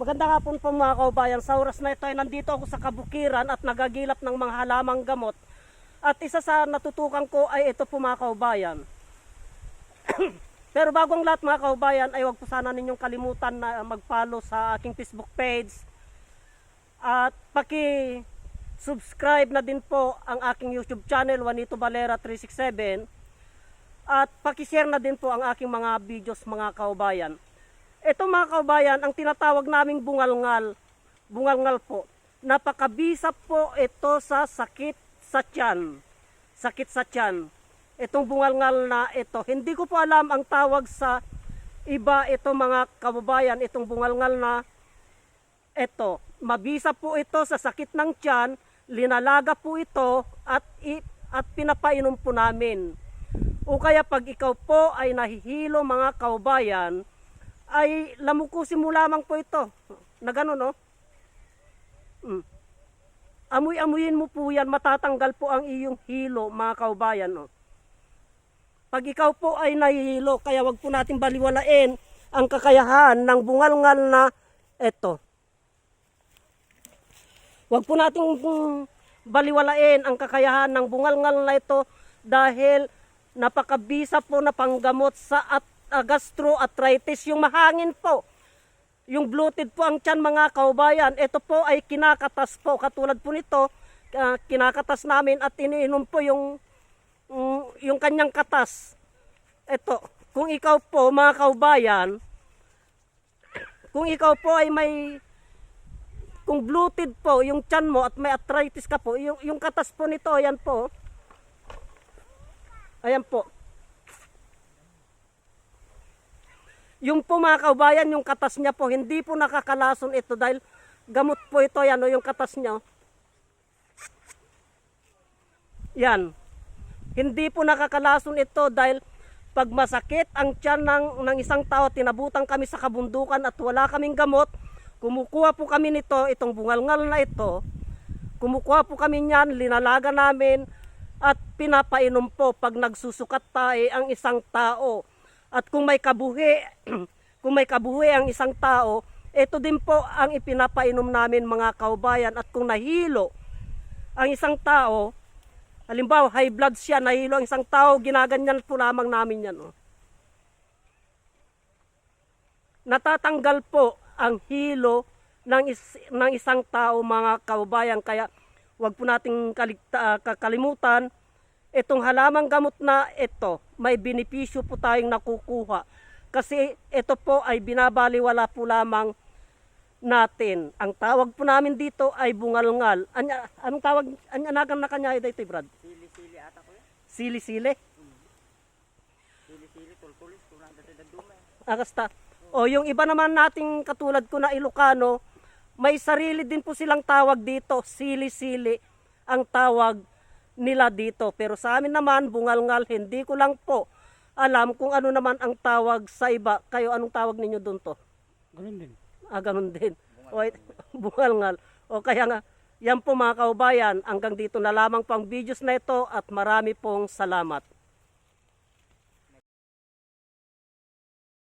Magandang hapon po mga kaubayan. Sa oras na ito ay nandito ako sa kabukiran at nagagilap ng mga halamang gamot. At isa sa natutukan ko ay ito po mga kaubayan. Pero bago ang lahat mga kaubayan ay huwag po sana ninyong kalimutan na mag-follow sa aking Facebook page. At paki-subscribe na din po ang aking YouTube channel, Juanito Valera 367. At paki-share na din po ang aking mga videos mga kaubayan. Ito mga kaubayan, ang tinatawag naming bungalngal. Bungalngal po. Napakabisa po ito sa sakit sa tiyan. Sakit sa tiyan. Itong bungalngal na ito. Hindi ko po alam ang tawag sa iba ito mga kaubayan. Itong bungalngal na ito. Mabisa po ito sa sakit ng tiyan. Linalaga po ito at pinapainom po namin. O kaya pag ikaw po ay nahihilo mga kaubayan, ay lamukusin mo lamang po ito. Na gano'n, no? Amoy-amuyin mo po yan, matatanggal po ang iyong hilo, mga kaubayan, no? Pag ikaw po ay nahihilo, kaya wag po natin baliwalain ang kakayahan ng bungalngal na ito. Wag po natin baliwalain ang kakayahan ng bungalngal na ito dahil napakabisa po na panggamot sa gastroarthritis, yung mahangin po, yung bloated po ang tiyan mga kaubayan. Ito po ay kinakatas po, katulad po nito, kinakatas namin at iniinom po yung kanyang katas. Ito, kung ikaw po mga kaubayan, kung ikaw po ay kung bloated po yung tiyan mo at may arthritis ka po, yung katas po nito, ayan po. Ayan po. Yung po mga kaubayan, yung katas niya po, hindi po nakakalason ito dahil gamot po ito, yan o, yung katas niya. Yan. Hindi po nakakalason ito dahil pag masakit ang tiyan ng isang tao, tinabutan kami sa kabundukan at wala kaming gamot, kumukuha po kami nito, itong bungalngal na ito, kumukuha po kami niyan, linalaga namin at pinapainom po pag nagsusukat tayo ang isang tao. At kung may kabuhi, ang isang tao, ito din po ang ipinapainom namin mga kaubayan. At kung nahilo ang isang tao, halimbawa high blood siya, nahilo ang isang tao, ginaganyan po lamang namin yan. Oh. Natatanggal po ang hilo ng isang tao mga kaubayan. Kaya wag po nating kakalimutan, itong halamang gamot na ito, may benepisyo po tayong nakukuha. Kasi ito po ay binabaliwala po lamang natin. Ang tawag po namin dito ay bungalngal. Anong tawag? Anagan na kanya ito, Brad? Sili-sili ata ko yan. Sili-sili? Sili-sili, tultulis, tunang dati nagdumay. Akasta. O yung iba naman nating katulad ko na Ilocano, may sarili din po silang tawag dito. Sili-sili ang tawag nila dito. Pero sa amin naman, bungalngal, hindi ko lang po alam kung ano naman ang tawag sa iba. Kayo, anong tawag ninyo doon to? Ganun din. Ganun din. Bungalngal. O kaya nga, yan po mga kaubayan, hanggang dito na lamang pang videos na ito at marami pong salamat.